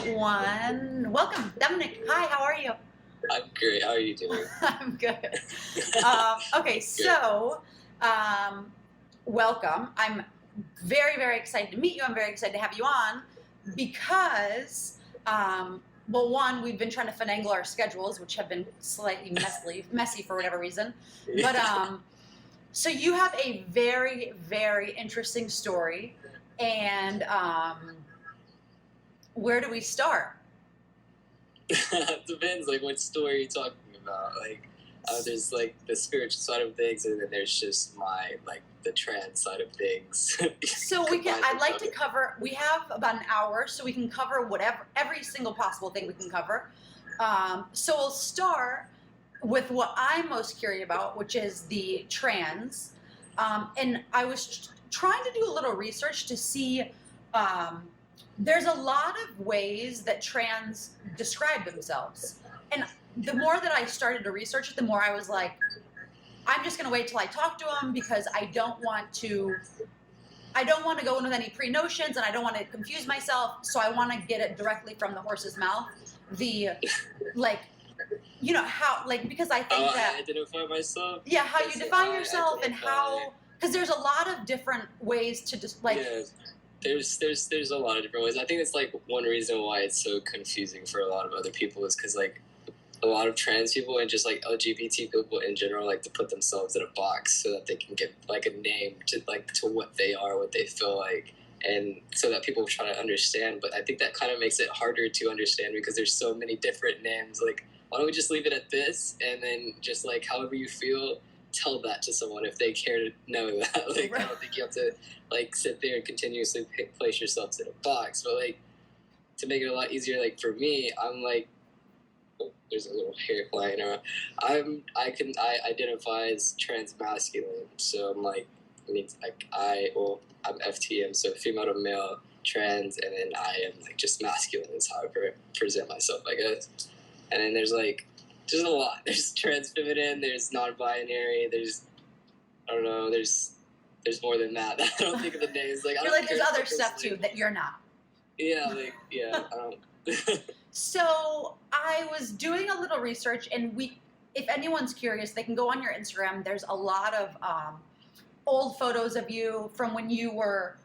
one. Welcome, Dominic. Hi, how are you? I'm great. How are you doing? I'm good. Okay, Good. so um, welcome. I'm very, very excited to meet you. I'm very excited to have you on because, well, one, we've been trying to finagle our schedules, which have been slightly messy for whatever reason. But so you have a very, very interesting story, and where do we start? Depends, like, what story you're talking about. There's like the spiritual side of things, and then there's just the trans side of things. So I'd like to cover, we have about an hour, so we can cover every single possible thing we can cover. So we'll start with what I'm most curious about, which is the trans. And I was trying to do a little research to see, there's a lot of ways that trans describe themselves. And the more that I started to research it, the more I was like, I'm just going to wait till I talk to them because I don't want to go in with any pre-notions and I don't want to confuse myself. So I want to get it directly from the horse's mouth. Because I think that I identify myself. Yeah, how you define yourself and how, because there's a lot of different ways to just Yeah. There's a lot of different ways. I think it's like one reason why it's so confusing for a lot of other people is because like a lot of trans people and just like LGBT people in general like to put themselves in a box so that they can get like a name to what they are, what they feel like, and so that people try to understand. But I think that kind of makes it harder to understand because there's so many different names. Like, why don't we just leave it at this and then just like however you feel, tell that to someone if they care to know that. Like, I don't think you have to like sit there and continuously place yourself in a box. But like, to make it a lot easier, like for me, I'm like, oh, there's a little hair flying around. I identify as trans masculine. So I'm like, I'm FTM, so female to male, trans, and then I am like just masculine is how I present myself, I guess. And then there's a lot. There's trans feminine, there's non-binary, there's more than that. I don't think of the names. Like, there's other stuff too that you're not. Yeah, I don't. So I was doing a little research, and if anyone's curious, they can go on your Instagram. There's a lot of old photos of you from when you were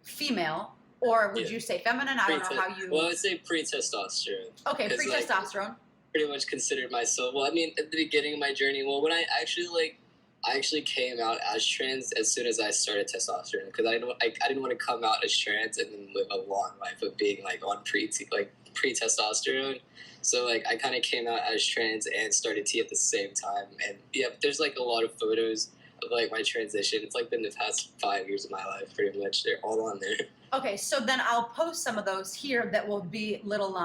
female, or would you say feminine? I don't know how you. Well, I would say pre-testosterone. Okay, pre-testosterone. Like, pretty much considered myself. Well, I mean, at the beginning of my journey, when I actually came out as trans as soon as I started testosterone because I didn't want to come out as trans and then live a long life of being like on pre-testosterone. So like I kind of came out as trans and started T at the same time. And yeah, there's like a lot of photos of like my transition. It's like been the past 5 years of my life pretty much. They're all on there. Okay, so then I'll post some of those here that will be little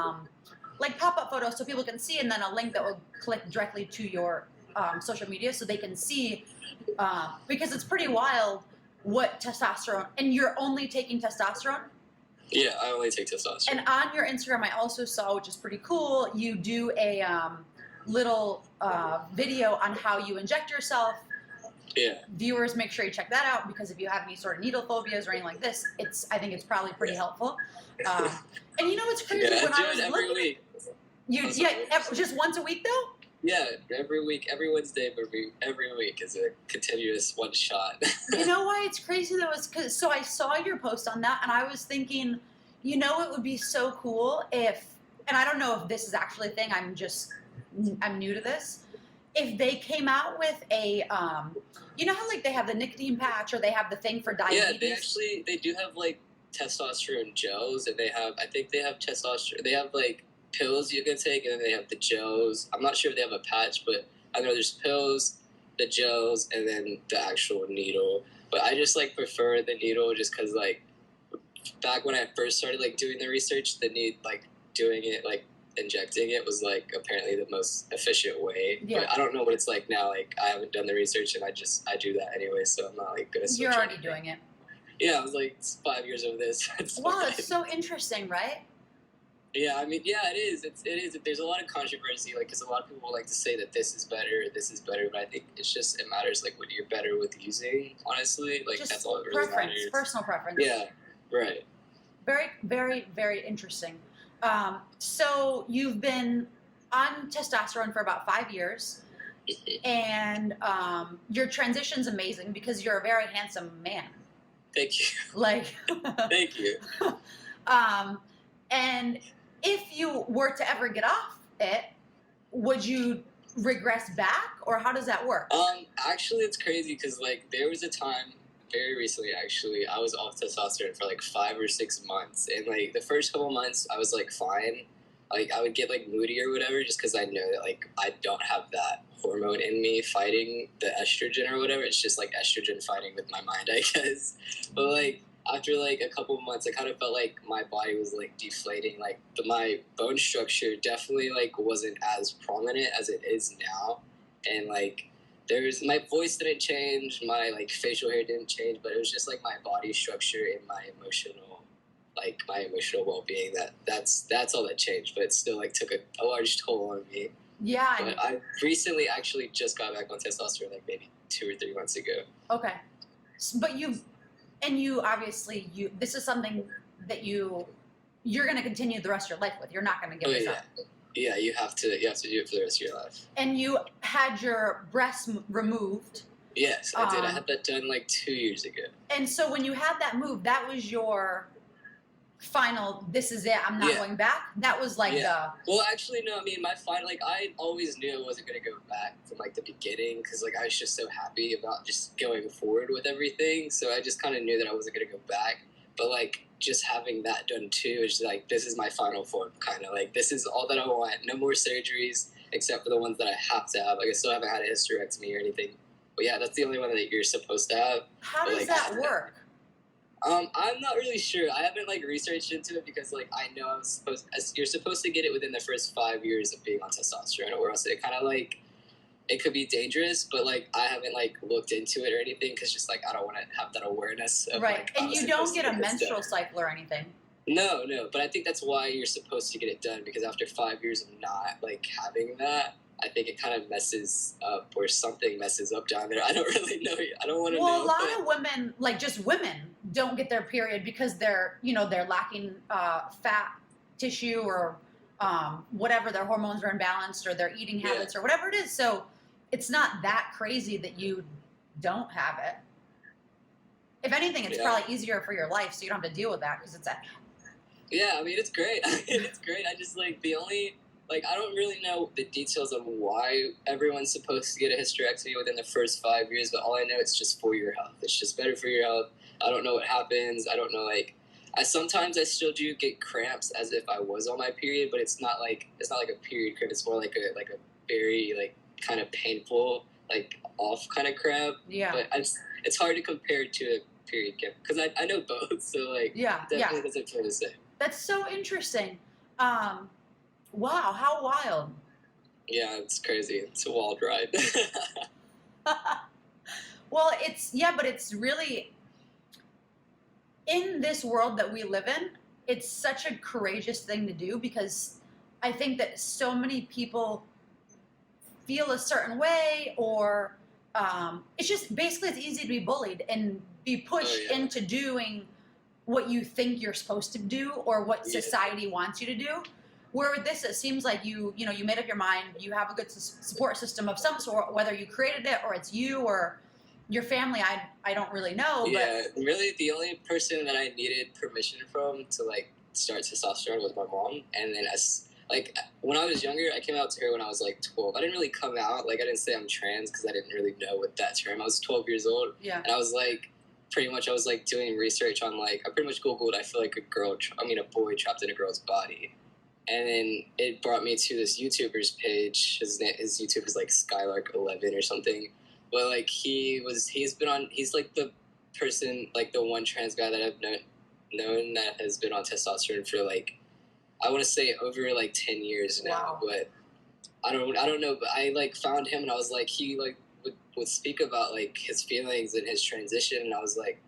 like pop-up photos so people can see, and then a link that will click directly to your social media so they can see, because it's pretty wild what testosterone, and you're only taking testosterone? Yeah, I only take testosterone. And on your Instagram, I also saw, which is pretty cool, you do a little video on how you inject yourself. Yeah. Viewers, make sure you check that out because if you have any sort of needle phobias or anything like this, I think it's probably pretty helpful. And you know what's crazy? Yeah, when I was do it every week. Just once a week though? Yeah, every week, every Wednesday, every week is a continuous one shot. You know why it's crazy though? So I saw your post on that, and I was thinking, it would be so cool if, and I don't know if this is actually a thing. I'm new to this. If they came out with a, you know how like they have the nicotine patch or they have the thing for diabetes? Yeah, they do have like testosterone gels, and I think they have testosterone. They have like pills you can take, and then they have the gels. I'm not sure if they have a patch, but I know there's pills, the gels, and then the actual needle. But I just like prefer the needle just because like back when I first started like doing the research, doing it like injecting it was like apparently the most efficient way. Yeah. But I don't know what it's like now. Like I haven't done the research, and I do that anyway, so I'm not like gonna switch. You're already doing it. Yeah, I was like, it's 5 years of this. Wow, it's so interesting, right? Yeah, I mean, yeah, it is. It is. There's a lot of controversy, like, because a lot of people like to say that this is better, but I think it matters, like, what you're better with using, honestly. Like, just that's all it really matters. Personal preference. Yeah, right. Very, very, very interesting. So you've been on testosterone for about 5 years, and your transition's amazing because you're a very handsome man. Thank you. Like, Thank you. And if you were to ever get off it, would you regress back, or how does that work? Actually, it's crazy because like there was a time very recently, actually, I was off testosterone for like 5 or 6 months, and like the first couple months, I was like fine. Like I would get like moody or whatever, just because I know that like I don't have that hormone in me fighting the estrogen or whatever. It's just like estrogen fighting with my mind, I guess. But like after like a couple months, I kind of felt like my body was like deflating. Like my bone structure definitely like wasn't as prominent as it is now, and like my voice didn't change, my like facial hair didn't change, but it was just like my body structure and my emotional well-being. That's all that changed, but it still like took a large toll on me. Yeah. But I recently actually just got back on testosterone, like maybe 2 or 3 months ago. Okay. But you obviously, this is something that you're going to continue the rest of your life with. You're not going to give this up. Yeah, you have to do it for the rest of your life. And you had your breasts removed. Yes, I did. I had that done like 2 years ago. And so when you had that moved, that was your final, this is it, I'm not going back? That was like Well, actually, no, I mean, my final, like, I always knew I wasn't going to go back from, like, the beginning, because, like, I was just so happy about just going forward with everything, so I just kind of knew that I wasn't going to go back, but, like, just having that done, too, is like, this is my final form, kind of, like, this is all that I want, no more surgeries, except for the ones that I have to have. Like, I still haven't had a hysterectomy or anything, but yeah, that's the only one that you're supposed to have. How does that work? I'm not really sure. I haven't like researched into it because like I know you're supposed to get it within the first 5 years of being on testosterone, or else it kind of like it could be dangerous. But like I haven't like looked into it or anything because just like I don't want to have that awareness of right. Like, and you don't get a menstrual cycle or anything. No, but I think that's why you're supposed to get it done, because after 5 years of not like having that, I think it kind of messes up, or something messes up down there. I don't really know. I don't want to know. Well, a lot of women, like just women, don't get their period because they're lacking fat tissue, or whatever, their hormones are imbalanced, or their eating habits, or whatever it is. So it's not that crazy that you don't have it. If anything, it's probably easier for your life, so you don't have to deal with that because it's Yeah, I mean, it's great. It's great. I just like the only. Like, I don't really know the details of why everyone's supposed to get a hysterectomy within the first 5 years, but all I know it's just for your health. It's just better for your health. I don't know what happens. I don't know, like, sometimes I still do get cramps as if I was on my period, but it's not like a period cramp. It's more like a very, like, kind of painful, like, off kind of cramp. Yeah. But it's hard to compare to a period cramp, because I know both, so, like, definitely doesn't feel the same. That's so interesting. Wow, how wild. Yeah, it's crazy. It's a wild ride. Well, but it's really, in this world that we live in, it's such a courageous thing to do, because I think that so many people feel a certain way, or it's just basically it's easy to be bullied and be pushed into doing what you think you're supposed to do, or what society wants you to do. Where with this, it seems like you made up your mind. You have a good support system of some sort, whether you created it or it's you or your family. I don't really know. Yeah, really, the only person that I needed permission from to like start testosterone was my mom. And then when I was younger, I came out to her when I was like 12. I didn't really come out. Like I didn't say I'm trans because I didn't really know what that term. I was 12 years old. Yeah. And I was like, I was like doing research on like, I pretty much Googled, I feel like a boy trapped in a girl's body. And then it brought me to this YouTuber's page. His YouTube is like Skylark11 or something. But like he's like the person, like the one trans guy that I've known that has been on testosterone for like, I want to say over like 10 years now. Wow. But I don't know. But I like found him, and I was like, he like would speak about like his feelings and his transition, and I was like,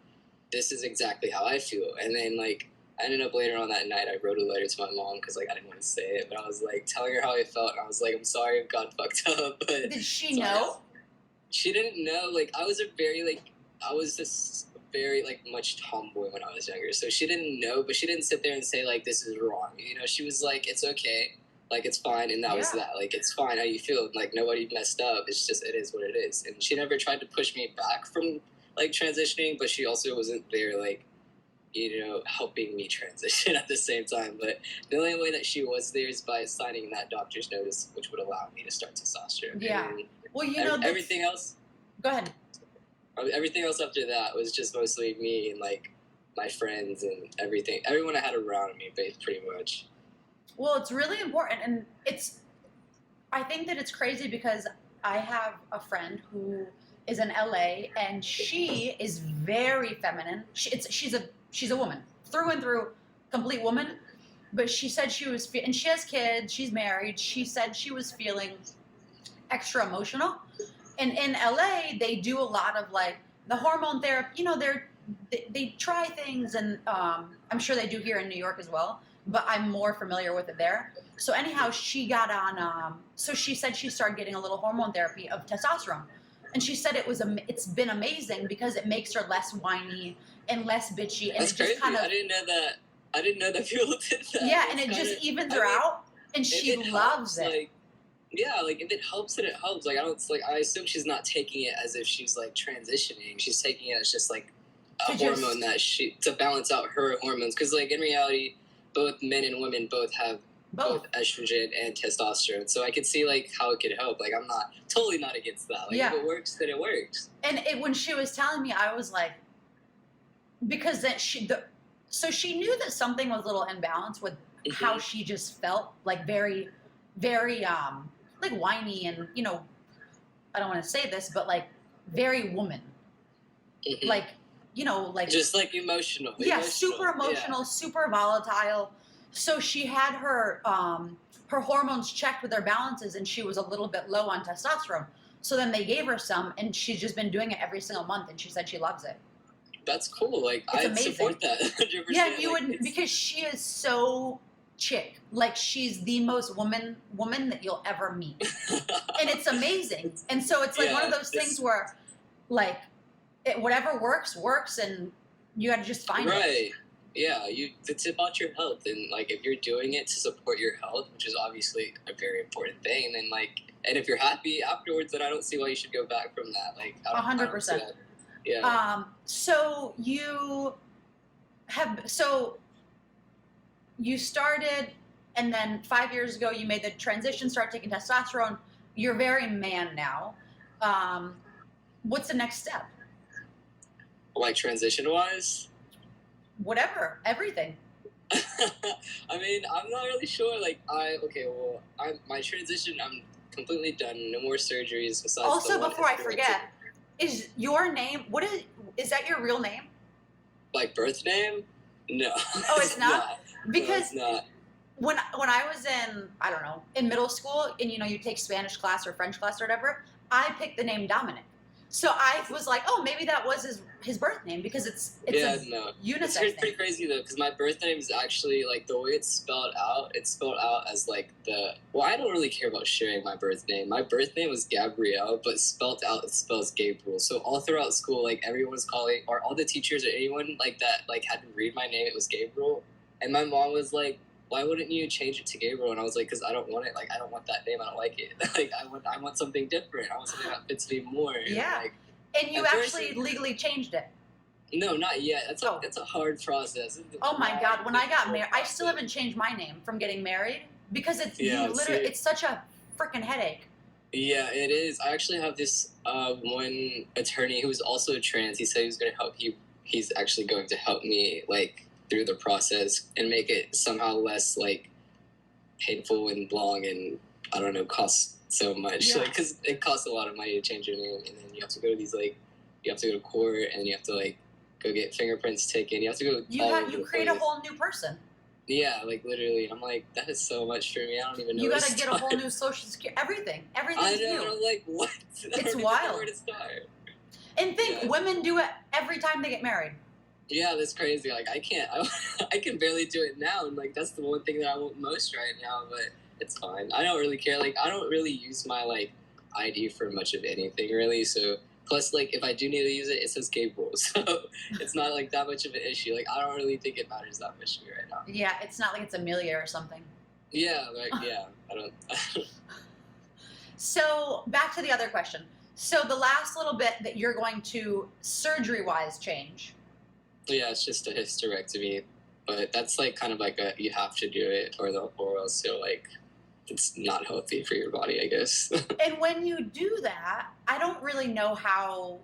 this is exactly how I feel. And then like, I ended up later on that night, I wrote a letter to my mom because, like, I didn't want to say it. But I was, like, telling her how I felt. And I was like, I'm sorry I've got fucked up. But did she know? She didn't know. Like, I was just very like much tomboy when I was younger, so she didn't know, but she didn't sit there and say like this is wrong. You know, she was like, it's okay, like it's fine, and that was that. Like it's fine how you feel. Like nobody messed up. It's just it is what it is. And she never tried to push me back from like transitioning, but she also wasn't there like, you know, helping me transition at the same time. But the only way that she was there is by signing that doctor's notice, which would allow me to start testosterone. Yeah. And well, you know, everything else. Go ahead. Everything else after that was just mostly me and like my friends and everything. Everyone I had around me, pretty much. Well, it's really important, and I think that it's crazy because I have a friend who is in LA, and she is very feminine. She's a woman through and through, complete woman. But she said she was, and she has kids. She's married. She said she was feeling extra emotional. And in LA, they do a lot of like the hormone therapy. You know, they try things, and I'm sure they do here in New York as well. But I'm more familiar with it there. So anyhow, she got on. So she said she started getting a little hormone therapy of testosterone, and she said it's been amazing because it makes her less whiny and less bitchy. And that's it just crazy. I didn't know that. I didn't know that people did that. Yeah, and it just evens her out, and she loves it. Like, yeah, like if it helps, then it helps. Like I assume she's not taking it as if she's like transitioning. She's taking it as just like a hormone that to balance out her hormones. Because like in reality, both men and women both have both estrogen and testosterone. So I could see like how it could help. Like I'm totally not against that. Like if it works, then it works. And when she was telling me, I was like, because then so she knew that something was a little imbalanced with how she just felt, like very, very like whiny, and you know, I don't want to say this, but like very woman, like, you know, like just like emotional. Yeah, super emotional, super volatile. So she had her hormones checked with her balances, and she was a little bit low on testosterone. So then they gave her some, and she's just been doing it every single month, and she said she loves it. That's cool. Like I support that 100%. Yeah, you would, because she is so chick. Like she's the most woman that you'll ever meet, and it's amazing. And so it's like one of those things where, like, whatever works, and you got to just find it. Right. Yeah. It's about your health, and like if you're doing it to support your health, which is obviously a very important thing, then like, and if you're happy afterwards, then I don't see why you should go back from that. Like 100%. Yeah. So you started, and then 5 years ago you made the transition, start taking testosterone. You're very man now. What's the next step? Like transition wise? Whatever, everything. I mean, I'm not really sure. Like, my transition, I'm completely done. No more surgeries besides. Also, before I forget, is your name, is that your real name? Like birth name? No. Oh, it's not? Because no, it's not. When I was in middle school, and you know, you take Spanish class or French class or whatever, I picked the name Dominic. So I was like, oh, maybe that was his birth name, because it's unisex It's pretty crazy though, because my birth name is actually like the way it's spelled out. It's spelled out as like I don't really care about sharing my birth name. My birth name was Gabrielle, but spelled out it spells Gabriel. So all throughout school, like everyone's calling, or all the teachers or anyone like that like had to read my name. It was Gabriel, and my mom was like, why wouldn't you change it to Gabriel? And I was like, because I don't want it. Like, I don't want that name. I don't like it. Like, I want something different. I want something that fits me more. Yeah. And you actually legally changed it. No, not yet. That's a hard process. Oh my God. When I got married, I still haven't changed my name from getting married, because it's such a freaking headache. Yeah, it is. I actually have this one attorney who's also trans. He said he was going to help. He's actually going to help me, like, through the process and make it somehow less like painful and long, and I don't know, cost so much. Yeah. Like, because it costs a lot of money to change your name, and then you have to go to you have to go to court, and you have to like go get fingerprints taken. You have to go. You create a whole new person. Yeah, like literally. I'm like, that is so much for me. I don't even know. You got to get a whole new social security. Everything's new. I'm like, what? It's wild. Where to start. And women do it every time they get married. Yeah, that's crazy. Like, I can barely do it now, and like that's the one thing that I want most right now. But it's fine. I don't really care. Like, I don't really use my like ID for much of anything really. So Plus, like, if I do need to use it, it says Gabriel, so it's not like that much of an issue. Like, I don't really think it matters that much to me right now. Yeah, it's not like it's Amelia or something. Yeah, like, yeah, I don't. So back to the other question. So the last little bit that you're going to surgery-wise change. Yeah, it's just a hysterectomy, but that's like kind of like a you have to do it or else you'll like it's not healthy for your body, I guess. And when you do that, I don't really know how.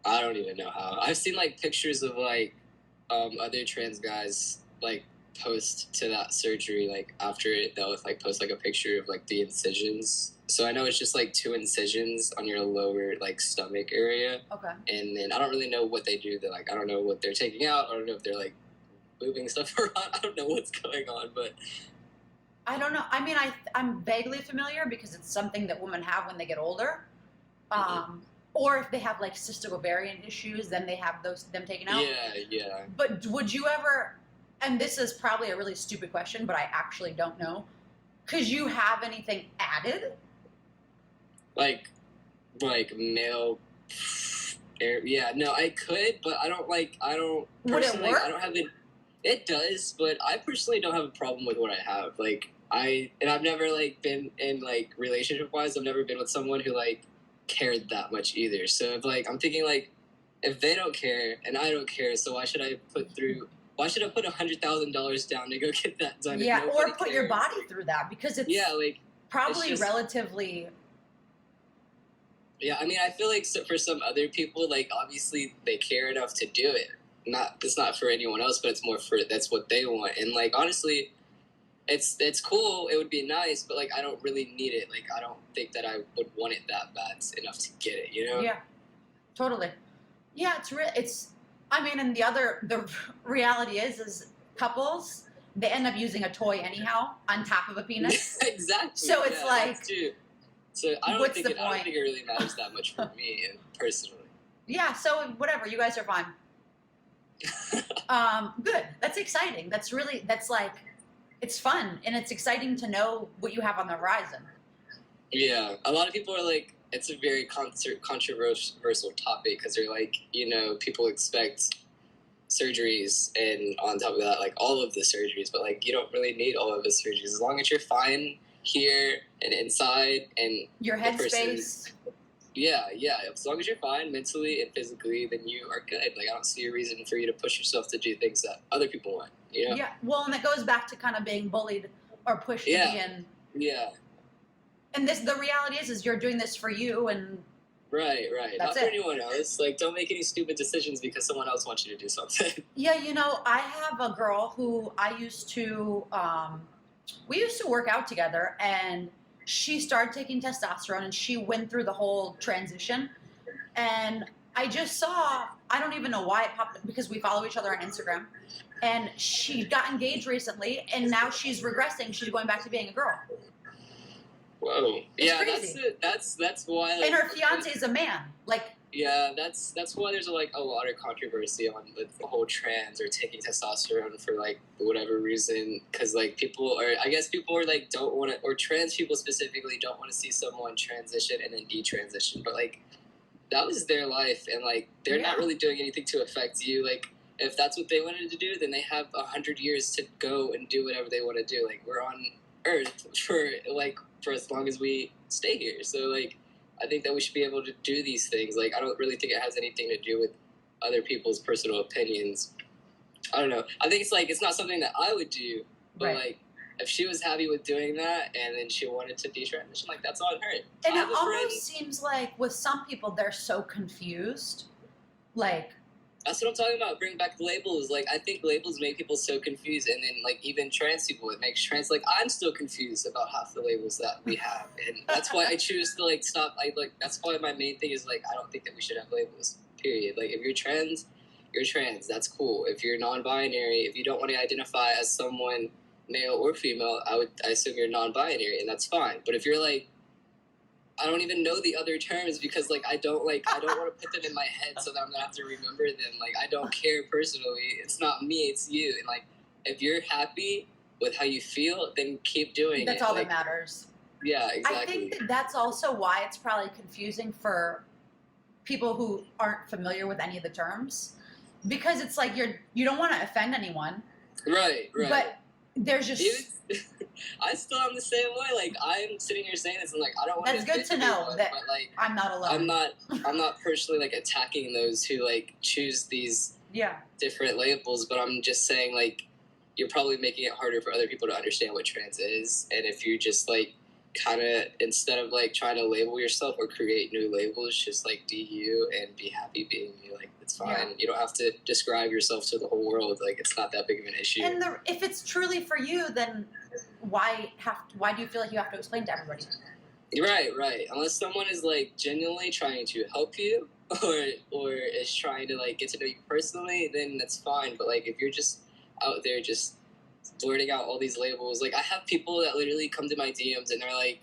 I don't even know how. I've seen like pictures of like other trans guys like post to that surgery like after it they'll like post like a picture of like the incisions. So I know it's just like 2 incisions on your lower like stomach area. Okay. And then I don't really know what they do. They're like I don't know what they're taking out. I don't know if they're like moving stuff around. I don't know what's going on, but I don't know. I mean, I'm vaguely familiar because it's something that women have when they get older. Or if they have like cystic ovarian issues, then they have them taken out. Yeah. But would you ever, and this is probably a really stupid question, but I actually don't know, could you have anything added? Like male yeah, no, I could, but I don't Would it work? I don't have it does, but I personally don't have a problem with what I have. Like I've never like been in like relationship wise, I've never been with someone who like cared that much either. So if like I'm thinking like if they don't care and I don't care, so why should I put $100,000 down to go get that done? Yeah, or put your body through that because it's like probably it's just, relatively. Yeah, I mean, I feel like for some other people, like obviously they care enough to do it. It's not for anyone else, but it's more for that's what they want. And like honestly, it's cool. It would be nice, but like I don't really need it. Like I don't think that I would want it that bad enough to get it. You know? Yeah, totally. Yeah, it's. I mean, and the reality is couples they end up using a toy anyhow on top of a penis. Exactly. So it's So I don't think it really matters that much for me personally. Yeah. So whatever, you guys are fine. Good. That's exciting. That's like, it's fun and it's exciting to know what you have on the horizon. Yeah. A lot of people are like, it's a very controversial topic because they're like, you know, people expect surgeries and on top of that, like all of the surgeries, but like you don't really need all of the surgeries as long as you're fine here and inside and your headspace. Yeah. As long as you're fine mentally and physically, then you are good. Like I don't see a reason for you to push yourself to do things that other people want. You know? Yeah. Well, and it goes back to kind of being bullied or pushed to be in. Yeah. And the reality is you're doing this for you and. Right. Not for anyone else. Like, don't make any stupid decisions because someone else wants you to do something. Yeah, you know, I have a girl who I used to. We used to work out together, and she started taking testosterone, and she went through the whole transition. And I just saw, I don't even know why it popped up, because we follow each other on Instagram. And she got engaged recently, and now she's regressing. She's going back to being a girl. Whoa. It's crazy. That's why. Like, and her fiance is a man. Like. Yeah, that's why there's like a lot of controversy on the whole trans or taking testosterone for like whatever reason. Because like people are like don't want to, or trans people specifically don't want to see someone transition and then detransition. But like that was their life, and like they're not really doing anything to affect you. Like if that's what they wanted to do, then they have 100 years to go and do whatever they want to do. Like we're on Earth for as long as we stay here. So like. I think that we should be able to do these things. Like, I don't really think it has anything to do with other people's personal opinions. I don't know. I think it's like, it's not something that I would do, but like, if she was happy with doing that and then she wanted to detransition, like, that's on her. And it almost seems like with some people, they're so confused. Like, that's what I'm talking about. Bring back labels. Like, I think labels make people so confused. And then, like, even trans people, it makes trans, like, I'm still confused about half the labels that we have. And that's why I choose to, like, stop. That's why my main thing is, like, I don't think that we should have labels, period. Like, if you're trans, you're trans. That's cool. If you're non-binary, if you don't want to identify as someone male or female, I assume you're non-binary, and that's fine. But if you're, like, I don't even know the other terms because like I don't want to put them in my head so that I'm gonna have to remember them. Like I don't care personally. It's not me, it's you. And like if you're happy with how you feel, then keep doing it. That's all that matters. Yeah, exactly. I think that's also why it's probably confusing for people who aren't familiar with any of the terms, because it's like you don't want to offend anyone. Right. But there's just I still am the same way. Like, I'm sitting here saying this, and like, I don't want that's good to know anyone, that but, like, I'm not alone. I'm not personally like attacking those who like choose these different labels, but I'm just saying, like, you're probably making it harder for other people to understand what trans is, and if you just like kind of, instead of like trying to label yourself or create new labels, just like be you and be happy being you. Like, it's fine. Yeah. You don't have to describe yourself to the whole world. Like, it's not that big of an issue. And if it's truly for you, then why do you feel like you have to explain to everybody? Right. Unless someone is like genuinely trying to help you, or is trying to like get to know you personally, then that's fine. But like, if you're just out there just blurting out all these labels, like, I have people that literally come to my DMs and they're like,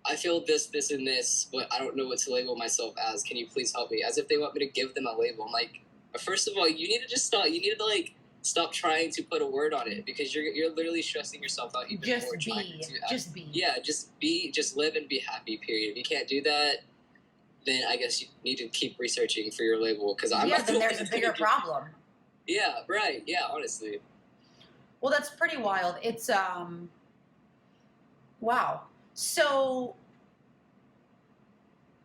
I feel this, and this, but I don't know what to label myself as. Can you please help me? As if they want me to give them a label. I'm like, first of all, you need to just stop. You need to like stop trying to put a word on it, because you're literally stressing yourself out even more. Just be. Yeah, just live and be happy. Period. If you can't do that, then I guess you need to keep researching for your label, because I'm not. Then there's a bigger problem. Yeah. Right. Yeah. Honestly. Well, that's pretty wild. It's wow. So,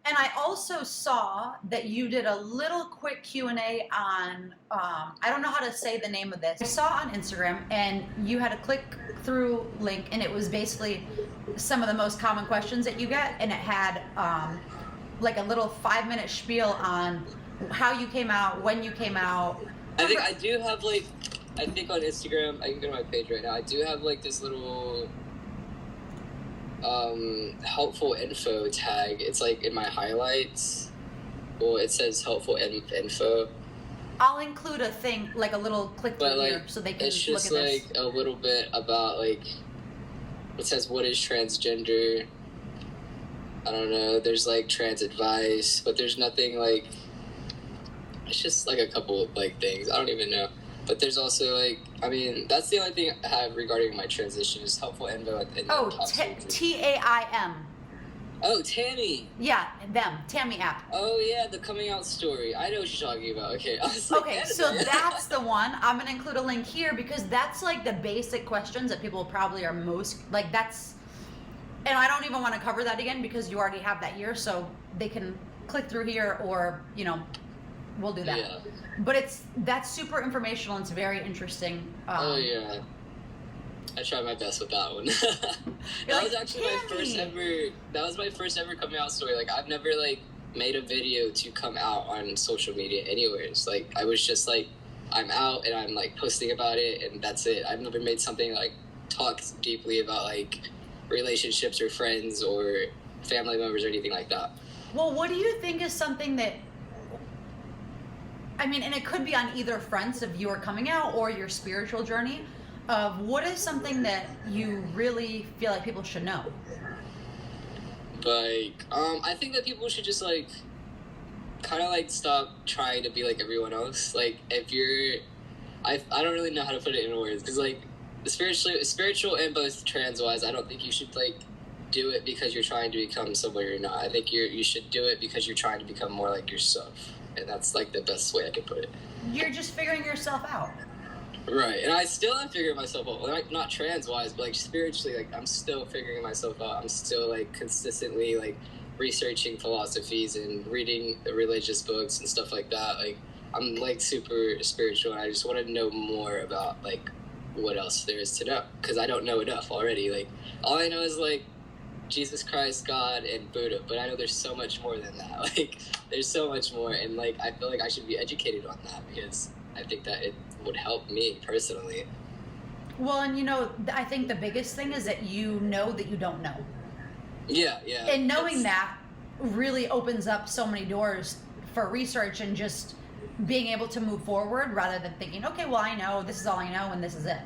and I also saw that you did a little quick Q&A on, I don't know how to say the name of this. I saw on Instagram, and you had a click through link, and it was basically some of the most common questions that you get, and it had like a little 5-minute spiel on how you came out, when you came out. I think I do have like, I think on Instagram, I can go to my page right now. I do have like this little helpful info tag. It's like in my highlights. Well, it says helpful info. I'll include a thing, like a little click through here, so they can it's just look at like this. A little bit about like, it says what is transgender. I don't know. There's like trans advice, but there's nothing like. It's just like a couple of like things. I don't even know. But there's also like, I mean, that's the only thing I have regarding my transition is helpful info. TAIM. Oh, Tammy. Yeah, Tammy app. Oh yeah, the coming out story. I know what you're talking about. Okay. I was like, okay, so that's the one. I'm gonna include a link here, because that's like the basic questions that people probably are most like. That's, and I don't even want to cover that again because you already have that here, so they can click through here, or we'll do that. Yeah. But that's super informational and it's very interesting. Oh yeah, I tried my best with that one. That was actually my first ever. That was my first ever coming out story. Like, I've never like made a video to come out on social media anyways. Like, I was just like, I'm out and I'm like posting about it, and that's it. I've never made something like talk deeply about like relationships or friends or family members or anything like that. Well, what do you think is something that, I mean, and it could be on either fronts of your coming out or your spiritual journey, of what is something that you really feel like people should know? Like, I think that people should just like kind of like stop trying to be like everyone else. Like, if you're, I don't really know how to put it in words, because like spiritual and both trans wise, I don't think you should like do it because you're trying to become someone you're not. I think you should do it because you're trying to become more like yourself. And that's like the best way I can put it. You're just figuring yourself out. Right. And I still am figuring myself out. Like, not trans wise, but like spiritually, like I'm still figuring myself out. I'm still like consistently like researching philosophies and reading the religious books and stuff like that. Like, I'm like super spiritual, and I just want to know more about like what else there is to know, because I don't know enough already. Like, all I know is like Jesus Christ, God, and Buddha, but I know there's so much more than that. Like, there's so much more, and like I feel like I should be educated on that, because I think that it would help me personally. Well, and I think the biggest thing is that you know that you don't know. Yeah. And knowing that really opens up so many doors for research and just being able to move forward, rather than thinking, okay, well, I know, this is all I know, and this is it.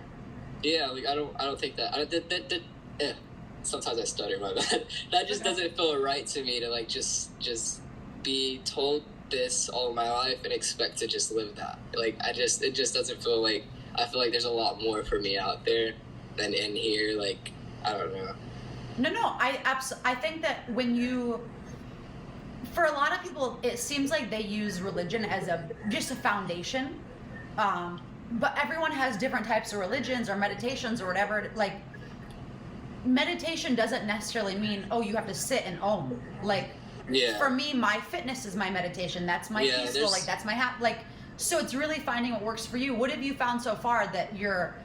Yeah, like I don't think that. Sometimes I stutter, my bad. That just doesn't feel right to me, to like just be told this all my life and expect to just live that. Like, it just doesn't feel like, I feel like there's a lot more for me out there than in here. Like, I don't know. No, I think that when you for a lot of people, it seems like they use religion as just a foundation. But everyone has different types of religions or meditations or whatever. Like, meditation doesn't necessarily mean, oh, you have to sit and om. Like, for me, my fitness is my meditation. That's my peaceful. Like, that's my so it's really finding what works for you. What have you found so far that you're?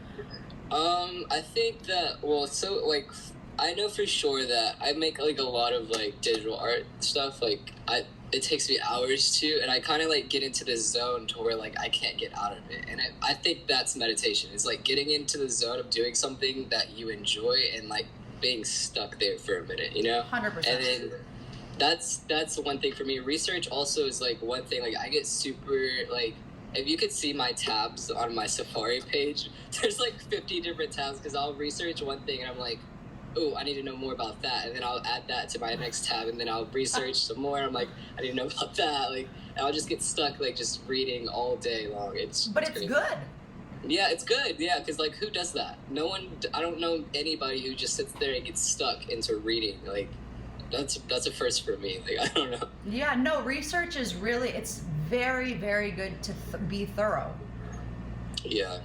I think that, so like, I know for sure that I make like a lot of like digital art stuff. Like, it takes me hours to, and I kind of like get into this zone to where like I can't get out of it. And I think that's meditation. It's like getting into the zone of doing something that you enjoy and like being stuck there for a minute, 100%. And then that's one thing for me. Research also is like one thing. Like, I get super like, if you could see my tabs on my Safari page, there's like 50 different tabs because I'll research one thing and I'm like, oh, I need to know more about that, and then I'll add that to my next tab, and then I'll research some more. I'm like, I need to know about that. Like, and I'll just get stuck like just reading all day long. It's good. Yeah, it's good. Yeah, because like, who does that? No one. I don't know anybody who just sits there and gets stuck into reading. Like, that's a first for me. Like, I don't know. Yeah, no, research is really, it's very, very good to be thorough. Yeah.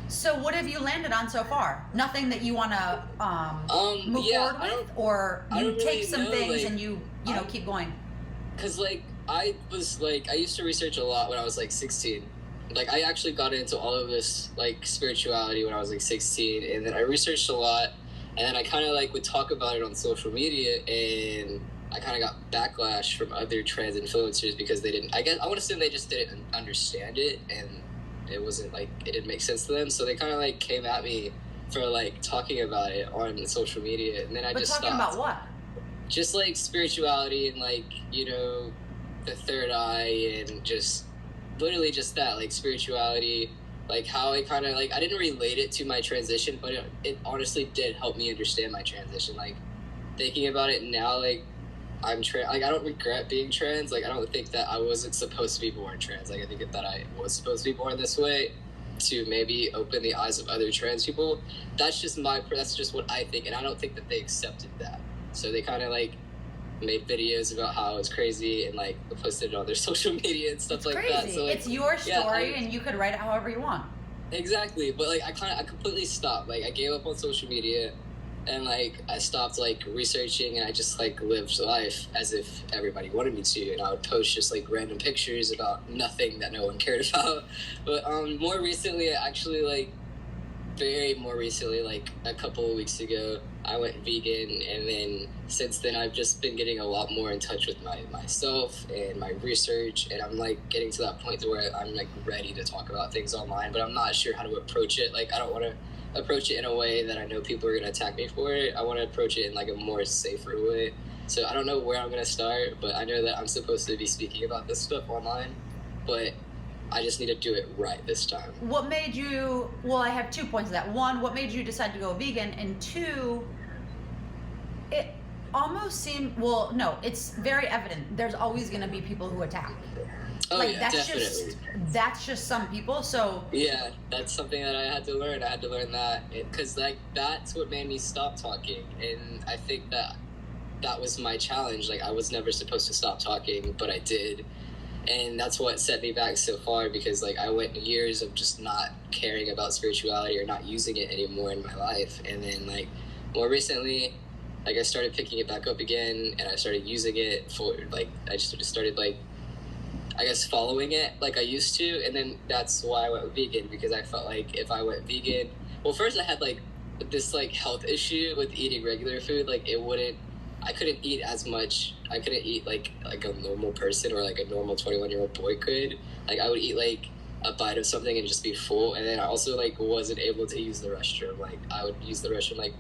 So what have you landed on so far? Nothing that you want to move forward with, or you take really some things like, and you keep going? Because like I used to research a lot when I was like 16. Like, I actually got into all of this like spirituality when I was like 16, and then I researched a lot, and then I kind of like would talk about it on social media, and I kind of got backlash from other trans influencers because they didn't. I want to assume they just didn't understand it, and it wasn't like, it didn't make sense to them, so they kind of like came at me for like talking about it on social media, and then I just stopped. Talking about what? Just like spirituality and like, the third eye, and just literally just that, like spirituality, like how I kind of like, I didn't relate it to my transition, but it honestly did help me understand my transition. Like, thinking about it now, like, I'm trans. Like, I don't regret being trans. Like, I don't think that I wasn't supposed to be born trans. Like, I think that I was supposed to be born this way to maybe open the eyes of other trans people. That's just what I think, and I don't think that they accepted that. So they kind of like made videos about how it was crazy and like posted it on their social media and stuff like that. So like, it's your story, and you could write it however you want. Exactly, but like I completely stopped. Like, I gave up on social media. And, like, I stopped, like, researching, and I just, like, lived life as if everybody wanted me to. And I would post just, like, random pictures about nothing that no one cared about. But more recently, actually, like, a couple of weeks ago, I went vegan. And then since then, I've just been getting a lot more in touch with myself and my research. And I'm, like, getting to that point to where I'm, like, ready to talk about things online. But I'm not sure how to approach it. Like, I don't want to approach it in a way that I know people are going to attack me for it. I want to approach it in like a more safer way. So I don't know where I'm going to start, but I know that I'm supposed to be speaking about this stuff online, but I just need to do it right this time. What made you, well, I have 2 points to that. One, what made you decide to go vegan? And two, it almost seemed, well, no, it's very evident. There's always going to be people who attack. Oh, like, yeah, that's just some people. So yeah, that's something that I had to learn. I had to learn that, because like that's what made me stop talking, and I think that was my challenge. Like, I was never supposed to stop talking, but I did, and that's what set me back so far, because like I went years of just not caring about spirituality or not using it anymore in my life, and then like more recently, like I started picking it back up again, and I started using it for like, I just started like, I guess, following it like I used to, and then that's why I went vegan, because I felt like if I went vegan, well, first I had like this like health issue with eating regular food. Like, I couldn't eat as much. I couldn't eat like a normal person or like a normal 21-year-old boy could. Like, I would eat like a bite of something and just be full, and then I also like wasn't able to use the restroom. Like, I would use the restroom like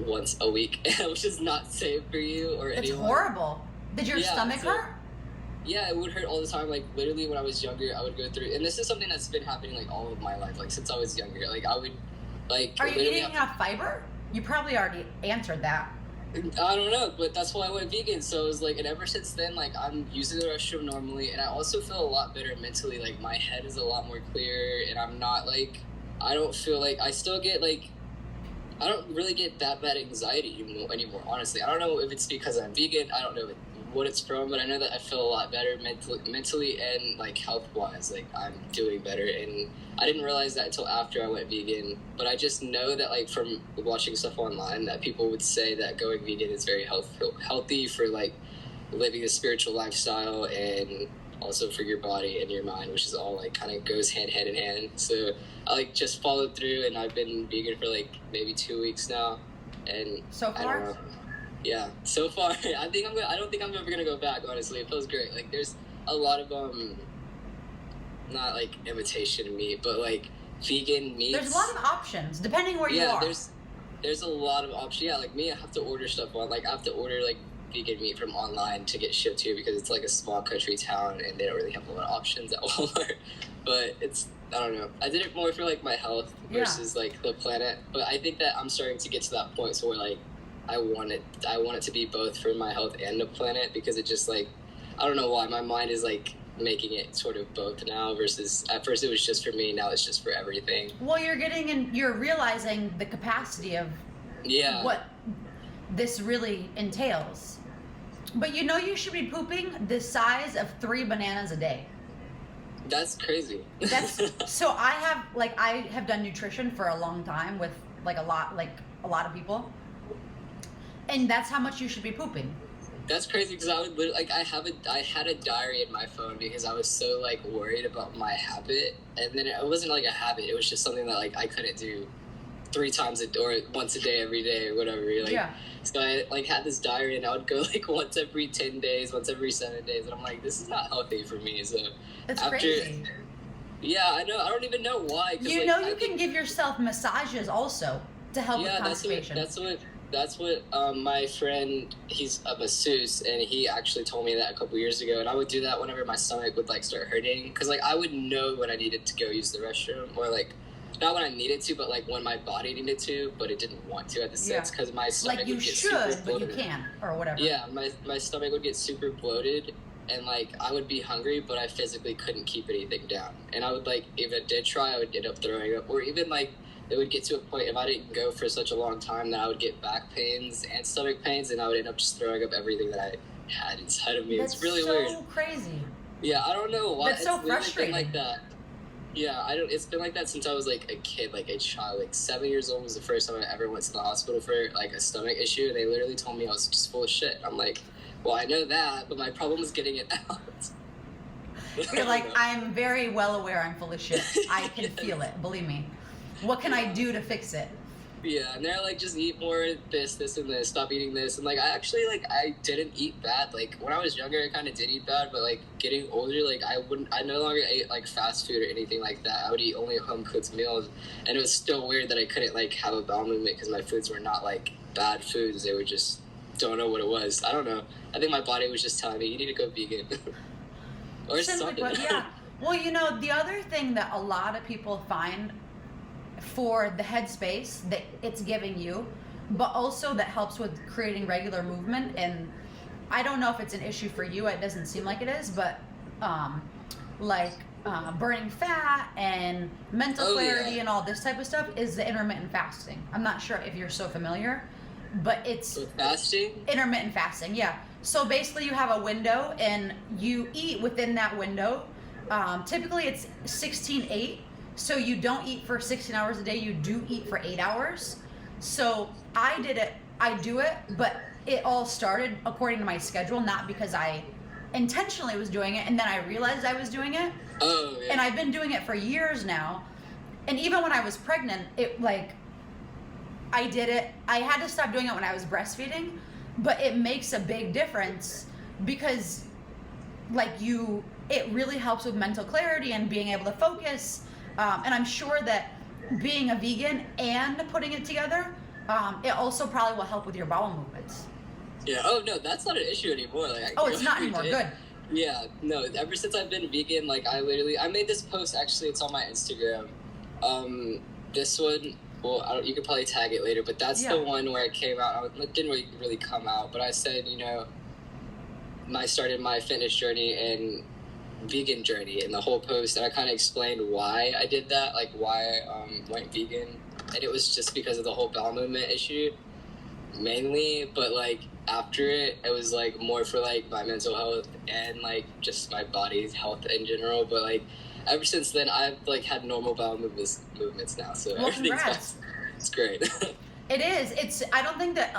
once a week, which is not safe for you or anyone. It's horrible. Did your stomach hurt? Yeah, it would hurt all the time. Like, literally when I was younger, I would go through, and this is something that's been happening like all of my life, like since I was younger. Like, I would like. Are you eating enough fiber? You probably already answered that. I don't know, but that's why I went vegan. So it was like, and ever since then, like, I'm using the restroom normally, and I also feel a lot better mentally. Like, my head is a lot more clear, and I'm not like, I don't feel like, I still get like, I don't really get that bad anxiety anymore, honestly. I don't know if it's because I'm vegan. I don't know what it's from, but I know that I feel a lot better mentally and like health wise. Like I'm doing better, and I didn't realize that until after I went vegan. But I just know that like from watching stuff online that people would say that going vegan is very healthy for like living a spiritual lifestyle and also for your body and your mind, which is all like kind of goes hand in hand. So I like just followed through, and I've been vegan for like maybe 2 weeks now, and So far? I don't know. Yeah, so far I don't think I'm ever gonna go back. Honestly, it feels great. Like there's a lot of not like imitation meat, but like vegan meats. There's a lot of options depending where you are. There's a lot of options. Yeah, like me, I have to order stuff on. Like I have to order like vegan meat from online to get shipped here because it's like a small country town and they don't really have a lot of options at Walmart. But I don't know. I did it more for like my health versus like the planet. But I think that I'm starting to get to that point where like I want it to be both for my health and the planet, because it just like I don't know why my mind is like making it sort of both now versus at first it was just for me, now it's just for everything. Well, you're realizing the capacity of what this really entails. But you should be pooping the size of 3 bananas a day. That's crazy. So I have done nutrition for a long time with a lot of people. And that's how much you should be pooping. That's crazy because I would literally, I had a diary in my phone because I was so like worried about my habit, and then it wasn't like a habit, it was just something that like I couldn't do 3 times or once a day every day or whatever. So I like had this diary, and I would go like once every 10 days, once every 7 days, and I'm like, this is not healthy for me. So it's crazy. Yeah, I know. I don't even know why. You can give yourself massages also to help with constipation. That's what my friend, he's a masseuse, and he actually told me that a couple years ago, and I would do that whenever my stomach would like start hurting, because like I would know when I needed to go use the restroom, or like not when I needed to, but like when my body needed to, but it didn't want to at the sense, because my stomach would get super bloated. But you can, or whatever. Yeah, my stomach would get super bloated, and like I would be hungry, but I physically couldn't keep anything down, and I would like, if I did try, I would end up throwing up, or even like it would get to a point, if I didn't go for such a long time, that I would get back pains and stomach pains, and I would end up just throwing up everything that I had inside of me. It's really weird. That's so crazy. Yeah, I don't know why. That's so frustrating. Been like that. Yeah, it's been like that since I was like a kid, like a child. Like 7 years old was the first time I ever went to the hospital for like a stomach issue, and they literally told me I was just full of shit. I'm like, well, I know that, but my problem is getting it out. You're like, I'm very well aware I'm full of shit. I can feel it, believe me. What can I do to fix it? Yeah, and they're like, just eat more this, and this, stop eating this. And like, I actually, like, I didn't eat bad. Like, when I was younger, I kind of did eat bad, but like, getting older, like, I no longer ate like fast food or anything like that. I would eat only home cooked meals. And it was still weird that I couldn't like have a bowel movement because my foods were not like bad foods. They were just, don't know what it was. I don't know. I think my body was just telling me, you need to go vegan. Or something. Yeah. Well, the other thing that a lot of people find for the headspace that it's giving you, but also that helps with creating regular movement, and I don't know if it's an issue for you, it doesn't seem like it is, but burning fat and mental clarity and all this type of stuff is the intermittent fasting. I'm not sure if you're so familiar, but it's fasting? Intermittent fasting, yeah. So basically you have a window and you eat within that window. Typically it's 16-8. So you don't eat for 16 hours a day, you do eat for 8 hours. So I do it, but it all started according to my schedule, not because I intentionally was doing it, and then I realized I was doing it. Oh, yeah. And I've been doing it for years now. And even when I was pregnant, I did it. I had to stop doing it when I was breastfeeding, but it makes a big difference because it really helps with mental clarity and being able to focus. And I'm sure that being a vegan and putting it together, it also probably will help with your bowel movements. Yeah. Oh no, that's not an issue anymore. It's not anymore. Good. Yeah. No. Ever since I've been vegan, I made this post. Actually, it's on my Instagram. This one. Well, you could probably tag it later, but that's the one where it came out. It didn't really come out, but I said, I started my fitness journey and vegan journey in the whole post, and I kind of explained why I did that, like why I went vegan, and it was just because of the whole bowel movement issue. mainly, but like after it was like more for like my mental health and like just my body's health in general. But like ever since then, I've like had normal bowel movements now, so Well, everything's congrats. fine. It's great. It is. I don't think that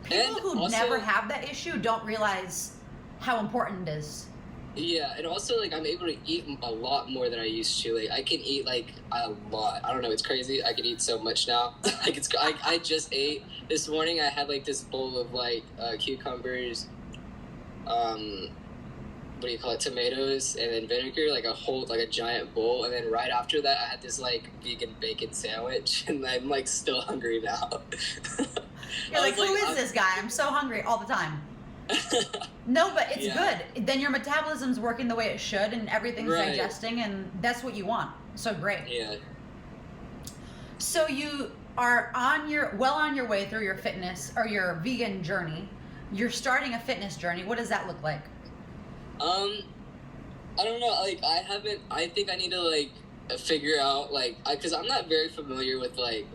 people And who also- never have that issue don't realize how important it is. Yeah, and also like I'm able to eat a lot more than I used to. Like I can eat like a lot. I don't know, it's crazy. I can eat so much now. Like I just ate this morning. I had like this bowl of like cucumbers, what do you call it, tomatoes, and then vinegar, like a giant bowl. And then right after that, I had this like vegan bacon sandwich, and I'm like still hungry now. You're like, who is this guy? I'm so hungry all the time. No, but it's good. Then your metabolism's working the way it should, and everything's digesting, and that's what you want. So great. Yeah. So you are on your way through your fitness or your vegan journey. You're starting a fitness journey. What does that look like? I don't know. Like I think I need to like figure out like because I'm not very familiar with like,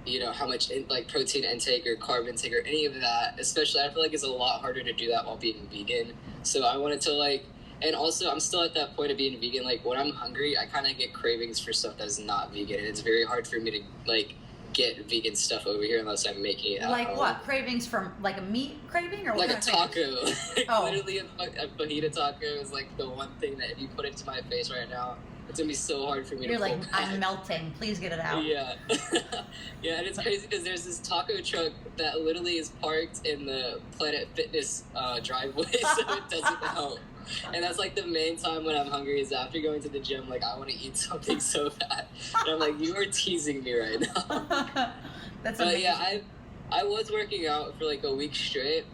you know, how much protein intake or carb intake or any of that. Especially, I feel like it's a lot harder to do that while being vegan. So I wanted to like, and also I'm still at that point of being vegan. Like when I'm hungry, I kind of get cravings for stuff that's not vegan, and it's very hard for me to like get vegan stuff over here unless I'm making it. Like what? Cravings from like a meat craving or what like a kind of cravings? taco. Like, Oh. literally a fajita taco is like the one thing that if you put it to my face right now, it's gonna be so hard for me You're to like, pull back. I'm melting. Please get it out. Yeah. Yeah, and it's crazy because there's this taco truck that literally is parked in the Planet Fitness driveway, so it doesn't help. And that's like the main time when I'm hungry is after going to the gym. Like I want to eat something so bad, and I'm like, you are teasing me right now. That's But amazing. yeah, I was working out for like a week straight.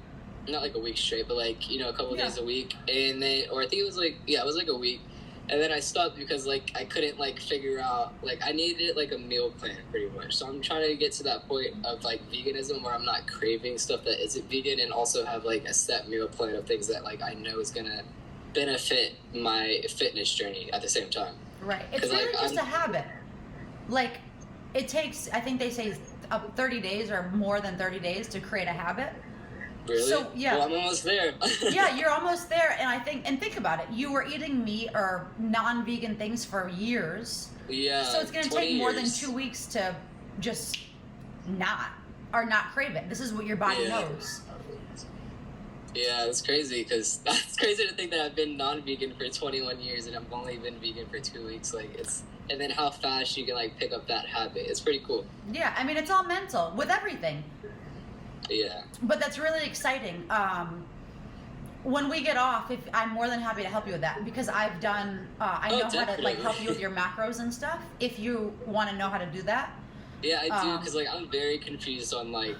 Not like a week straight, but like, you know, a couple days a week. And then, or I think it was like, yeah, it was like a week. And then I stopped because like I couldn't like figure out, like I needed like a meal plan pretty much. So I'm trying to get to that point of like veganism where I'm not craving stuff that isn't vegan, and also have like a set meal plan of things that like I know is gonna benefit my fitness journey at the same time. Right. It's 'Cause, really like, just a habit. Like, it takes, I think they say 30 days or more than 30 days to create a habit. Really? So, yeah. Well, I'm almost there. Yeah, you're almost there. And think about it. You were eating meat or non-vegan things for years. Yeah. So it's going to 20 take more than years. 2 weeks to just not crave it. This is what your body knows. Yeah, it's crazy because that's crazy to think that I've been non-vegan for 21 years and I've only been vegan for 2 weeks. Like and then how fast you can like pick up that habit. It's pretty cool. Yeah, I mean, it's all mental with everything. Yeah. But that's really exciting. When we get off, I'm more than happy to help you with that because I've done. I know how to like definitely. help you with your macros and stuff. If you want to know how to do that. Yeah, I do because like I'm very confused on like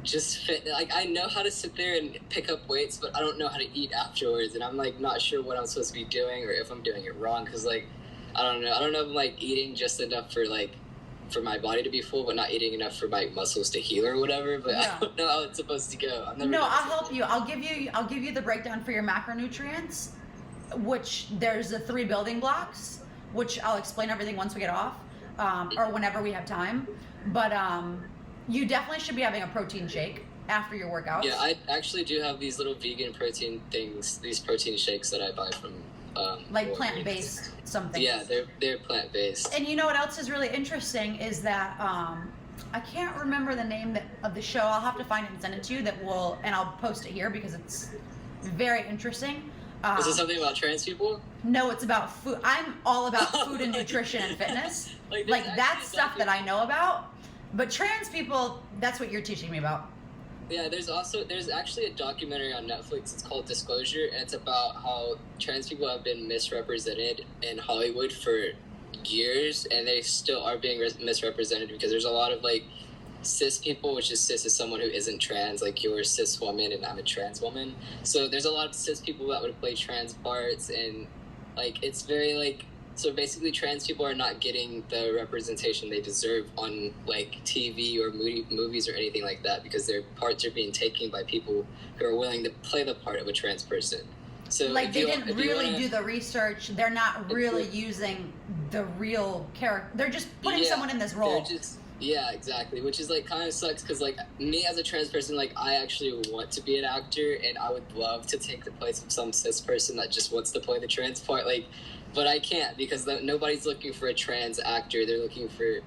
just fit. Like I know how to sit there and pick up weights, but I don't know how to eat afterwards, and I'm like not sure what I'm supposed to be doing or if I'm doing it wrong because like I don't know. I don't know if I'm like eating just enough for my body to be full, but not eating enough for my muscles to heal or whatever. But Yeah. I don't know how it's supposed to go. I've never No, done I'll something. help you. I'll give you the breakdown for your macronutrients, which there's the 3 building blocks, which I'll explain everything once we get off, or whenever we have time. But you definitely should be having a protein shake after your workouts. Yeah, I actually do have these little vegan protein things, these protein shakes that I buy from like Walgreens. plant-based something. Yeah, they're plant-based. And you know what else is really interesting is that I can't remember the name of the show. I'll have to find it and send it to you. And I'll post it here because it's very interesting. Is it something about trans people? No, it's about food. I'm all about food and nutrition and fitness. Like, Like there's that's actually stuff that I know about. But trans people, that's what you're teaching me about. Yeah, there's actually a documentary on Netflix. It's called Disclosure, and it's about how trans people have been misrepresented in Hollywood for years, and they still are being misrepresented because there's a lot of like cis people, which is cis is someone who isn't trans, like you're a cis woman and I'm a trans woman. So there's a lot of cis people that would play trans parts, and like it's very like. So basically, trans people are not getting the representation they deserve on like TV or movies or anything like that because their parts are being taken by people who are willing to play the part of a trans person. So Like they didn't really do the research. They're not really using the real character. They're just putting someone in this role. Yeah, exactly. Which is like kind of sucks because like me as a trans person, like I actually want to be an actor, and I would love to take the place of some cis person that just wants to play the trans part. Like, but I can't because nobody's looking for a trans actor. They're looking for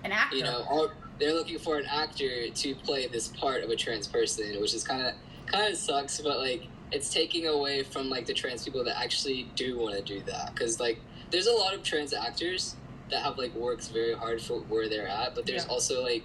An actor. you know, they're looking for an actor to play this part of a trans person, which is kind of sucks. But like, it's taking away from like the trans people that actually do want to do that because like there's a lot of trans actors that have like worked very hard for where they're at, but there's also like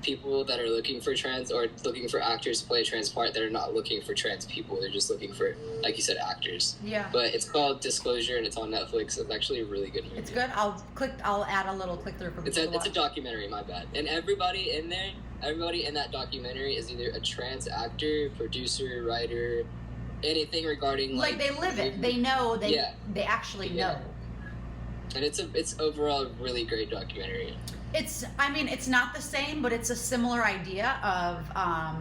people that are looking for trans or looking for actors to play a trans part that are not looking for trans people. They're just looking for, like you said, actors. Yeah. But it's called Disclosure and it's on Netflix. It's actually a really good movie. It's good. I'll add a little click through for people to watch. It's a documentary, my bad. And everybody in that documentary is either a trans actor, producer, writer, anything regarding like they live it. They know. They actually know. And it's overall a really great documentary. It's not the same, but it's a similar idea of,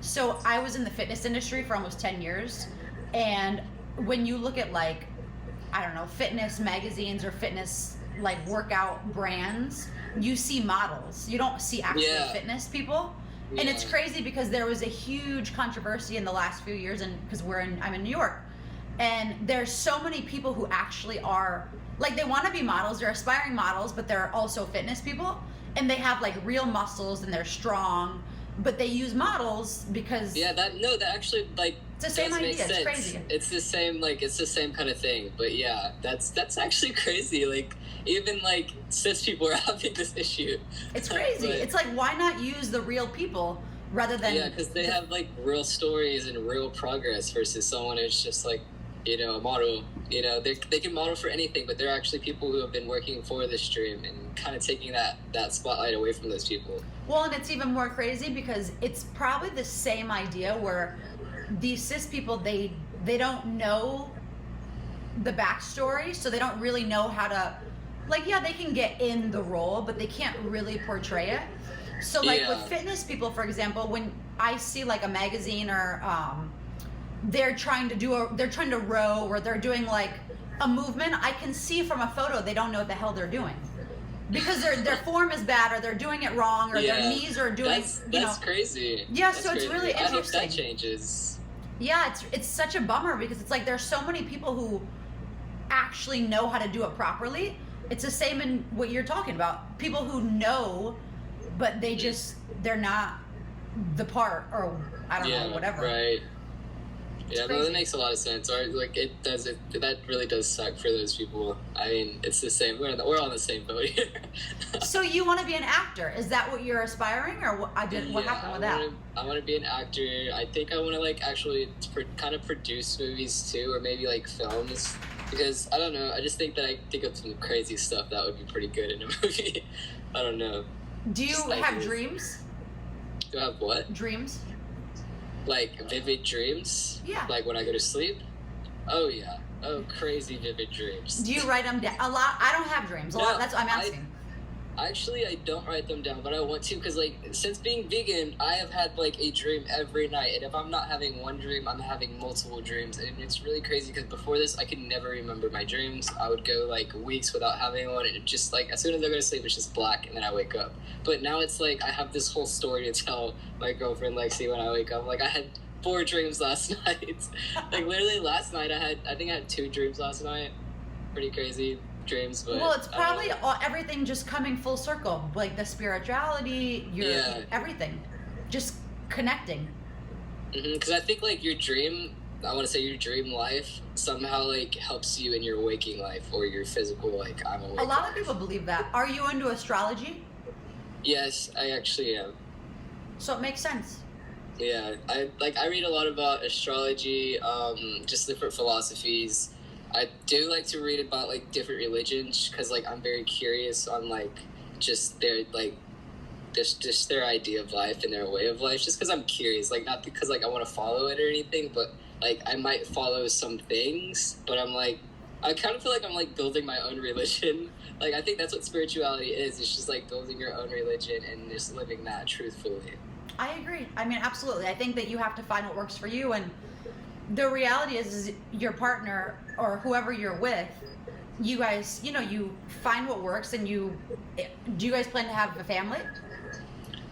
so I was in the fitness industry for almost 10 years. And when you look at like, I don't know, fitness magazines or fitness like workout brands, you see models. You don't see actual fitness people. Yeah. And it's crazy because there was a huge controversy in the last few years, and because I'm in New York, and there's so many people who actually are like, they want to be models, they're aspiring models, but they're also fitness people, and they have like real muscles and they're strong, but they use models because that actually like it's the same idea. It's crazy. It's the same kind of thing. But yeah, that's actually crazy. Like even like cis people are having this issue. It's crazy. It's like, why not use the real people rather than because they have like real stories and real progress versus someone who's just like, a model. They can model for anything, but they're actually people who have been working for this dream and kind of taking that spotlight away from those people. Well, and it's even more crazy because it's probably the same idea where these cis people, they don't know the backstory, so they don't really know how to, like, they can get in the role, but they can't really portray it. So like with fitness people, for example, when I see like a magazine or they're trying to row, or they're doing like a movement, I can see from a photo they don't know what the hell they're doing because their form is bad, or they're doing it wrong, or their knees are doing that's crazy. So it's really interesting. I hope that changes. It's such a bummer because it's like there's so many people who actually know how to do it properly. It's the same in what you're talking about, people who know, but they're not the part, or I don't know, whatever. Right. Yeah, no, that makes a lot of sense. Or like that really does suck for those people. I mean, it's the same. We're on the same boat here. So you want to be an actor? Is that what you're aspiring, or what happened with that? I want to be an actor. I think I want to like actually kind of produce movies too, or maybe like films. Because I don't know. I just think that I think of some crazy stuff that would be pretty good in a movie. I don't know. Do you have dreams? Do I have what? Dreams. Like vivid dreams? Yeah. Like when I go to sleep? Oh yeah. Oh, crazy vivid dreams. Do you write them down? A lot. I don't have dreams. That's what I'm asking. I don't write them down, but I want to because like since being vegan, I have had like a dream every night, and if I'm not having one dream, I'm having multiple dreams, and it's really crazy because before this, I could never remember my dreams. I would go like weeks without having one, and it just like as soon as I go to sleep, it's just black, and then I wake up. But now it's like I have this whole story to tell my girlfriend Lexi when I wake up. Like I had 4 dreams last night. Like literally last night I think I had 2 dreams last night. Pretty crazy dreams, but well, it's probably everything just coming full circle, like the spirituality, everything, just connecting. Because I think like your dream life somehow like helps you in your waking life or your physical like I'm awake. A lot of people believe that. Are you into astrology? Yes, I actually am. So it makes sense. Yeah, I read a lot about astrology, just different philosophies. I do like to read about like different religions because like I'm very curious on like just their like just their idea of life and their way of life, just because I'm curious, like not because like I want to follow it or anything, but like I might follow some things, but I'm like I kind of feel like I'm like building my own religion. Like I think that's what spirituality is. It's just like building your own religion and just living that truthfully. I agree. I mean, absolutely. I think that you have to find what works for you, and the reality is your partner or whoever you're with, you guys, you find what works, and do you guys plan to have a family?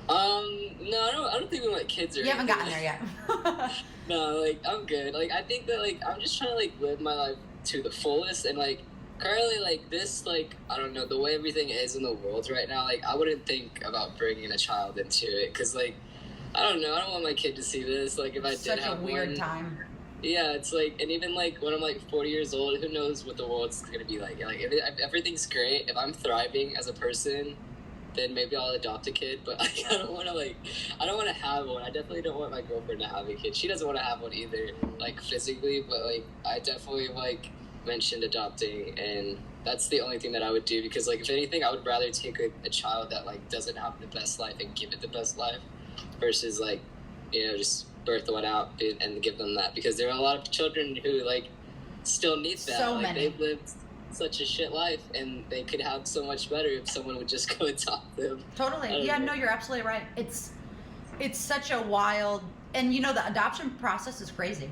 No, I don't think we want kids or You haven't anything. gotten there yet. No, like, I'm good. Like, I think that, like, I'm just trying to, like, live my life to the fullest, and, like, currently, like, this, like, I don't know, the way everything is in the world right now, like, I wouldn't think about bringing a child into it, because, like, I don't know, I don't want my kid to see this, like, if I did have Such a weird one. time. Yeah, it's like, and even, like, when I'm, like, 40 years old, who knows what the world's gonna be like. Like, if everything's great, if I'm thriving as a person, then maybe I'll adopt a kid, but like, I don't want to have one. I definitely don't want my girlfriend to have a kid. She doesn't want to have one either, like, physically, but, like, I definitely, like, mentioned adopting, and that's the only thing that I would do, because, like, if anything, I would rather take a child that, like, doesn't have the best life and give it the best life, versus, like, just birth one out and give them that, because there are a lot of children who, like, still need that. So like, many. they've lived such a shit life, and they could have so much better if someone would just go adopt them. Totally. Yeah, no, you're absolutely right. It's such a wild, and the adoption process is crazy.